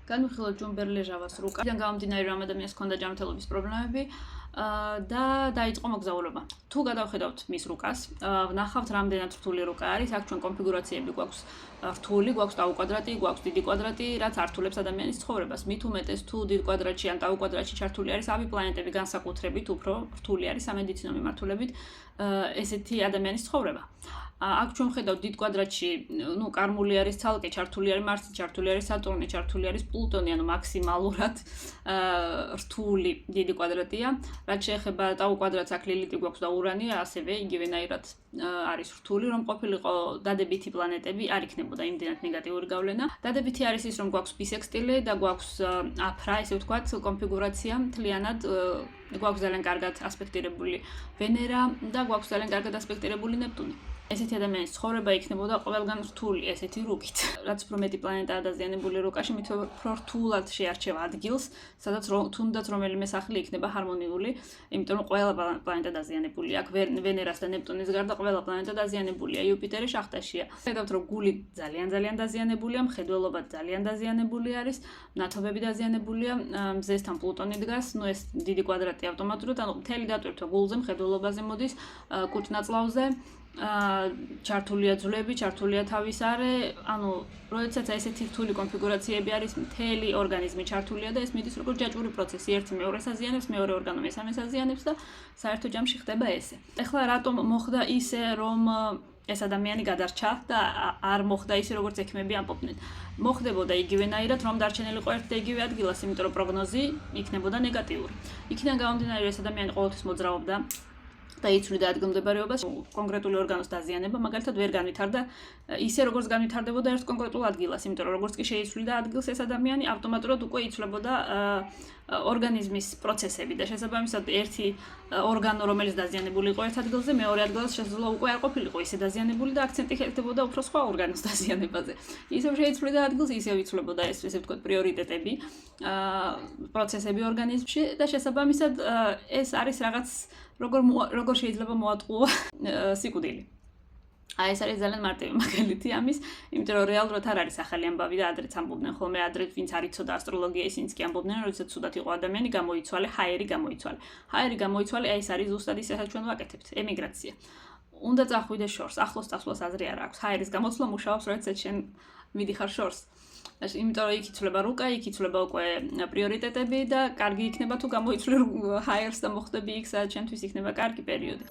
განვიხილოთ ჯუმბერ ლეჟავას რუკა.იდან გამომდინარე რომ ადამიანს ჰქონდა ჯანმრთელობის პრობლემები და დაიწყო მოგზაურობა. თუ გადავხედავთ მის რუკას, ვნახავთ რამდენად რთული რუკა არის, აქ ჩვენ კონფიგურაციები გვაქვს რთული, გვაქვს ტაუ კვადრატი, გვაქვს დიდი კვადრატი, რაც ართულებს ადამიანის ცხოვრებას. მით უმეტეს თუ დიდ კვადრატში ან ტაუ კვადრატში ჩართული არის ავი პლანეტები განსაკუთრებით უფრო რთული არის სამედიცინო მიმართულებით ესეთი ადამიანის ცხოვრება. აქ ჩვენ ხედავთ დიდ კვადრატში, კარმული არის ცალკე, ჩართული არის მარსი, ჩართული არის სატურნი, ჩართული არის პლუტონი, ანუ მაქსიმალურად რთული დიდი კვადრატია. რაც შეეხება ტაუ კვადრატს, აქ ლილიტი გვაქვს და ურანი, ასევე იგივენაირად არის რთული, რომ ყოფილიყო დადებითი პლანეტები, არ იქნებოდა იმდენად ნეგატიური გავლენა. დადებითი არის ის, რომ გვაქვს ბისექსტილე და გვაქვს აფრა, ესე ვთქვათ, კონფიგურაცია მთლიანად გვაქვს ძალიან კარგად ასპექტირებული ვენერა და გვაქვს ძალიან კარგად ასპექტირებული ნეპტუნი. ესეთი ადამიანის ცხოვრება იქნებოდა ყველგან რთული ესეთი რუკით. რაც უფრო მეტი პლანეტაა დაზიანებული რუკაში, მით უფრო რთულად შეარჩევა ადგილს, სადაც თუნდაც რომელიმე სახლი იქნება ჰარმონიული, იმიტომ რომ ყველა პლანეტა დაზიანებულია. აქ ვენერას და ნეპტუნის გარდა ყველა პლანეტა დაზიანებულია. იუპიტერი შახტაშია. ხედავთ რომ გული ძალიან დაზიანებულია, მხედველობა ძალიან დაზიანებული არის, ნათობები დაზიანებულია, მზესთან პლუტონი დგას, ეს დიდი კვადრატი ავტომატურად, ანუ მთელი დატვირთვა გულზე, მხედველობაზე მოდის, კუჭ-ნაწლავზე. ჩართულია ძვლები, ჩართულია თავის არე, ანუ როდესაც ესეთი რთული კონფიგურაციები არის, მთელი ორგანიზმი ჩართულია და ეს მიდის როგორც ჯაჭვური პროცესი, ერთი მეორეს აზიანებს, მეორე ორგანო მესამეს აზიანებს და საერთო ჯამში ხდება ესე. ეხლა რატომ მოხდა ისე, რომ ეს ადამიანი გადარჩა და არ მოხდა ისე, როგორც ექიმები ამბობდნენ. მოხდებოდა იგივენაირად, რომ დარჩენილიყო ერთ და იგივე ადგილას, იმიტომ რომ პროგნოზი იქნებოდა ნეგატიური. იქიდან გამომდინარე, ეს ადამიანი ყოველთვის მოძრაობდა და იცვლიდა ადგილმდებარეობას, კონკრეტული ორგანოს დაზიანება, მაგალითად ვერ განვითარდა ისე, როგორც განვითარდებოდა ერთ კონკრეტულ ადგილას, იმიტომ რომ როგორც კი შეიცვლიდა ადგილს ეს ადამიანი, ავტომატურად უკვე იცვლებოდა ორგანიზმის პროცესები და შესაბამისად ერთი ორგანო, რომელიც დაზიანებული იყო ერთ ადგილზე, მეორე ადგილას შესაძლოა უკვე არ ყოფილიყო ისე დაზიანებული და აქცენტი ხდებოდა უფრო სხვა ორგანოს დაზიანებაზე. ისევ შეიცვლიდა ადგილს, ისევ იცვლებოდა ეს, ესე ვთქვათ, პრიორიტეტები, პროცესები ორგანიზმში და შესაბამისად ეს არის რაღაც როგორ შეიძლება მოატყუო სიკვდილი. ეს არის ძალიან მარტივი მაგალითი ამის, იმიტომ რომ რეალურად არ არის ახალი ამბავი და ადრეც ამბობდნენ ხოლმე, ადრეც ვინც არ იცოდა ასტროლოგია, ისინიც კი ამბობდნენ, როდესაც ცუდად იყო ადამიანი, გამოიცვალე, ჰაერი გამოიცვალე. ჰაერი გამოიცვალე, ეს არის ზუსტად ის, რასაც ჩვენ ვაკეთებთ, ემიგრაცია. უნდა წახვიდე შორს, ახლოს წასვლას აზრი არ აქვს. ჰაერის გამოცვლა მუშაობს, როდესაც შენ მიდიხარ შორს. იმიტომ რომ იქ იცვლება რუკა, იქ იცვლება უკვე პრიორიტეტები და კარგი იქნება თუ გამოიცვლე ჰაერს და მოხვდები იქ, სადაც ჩვენთვის იქნება კარგი პერიოდი.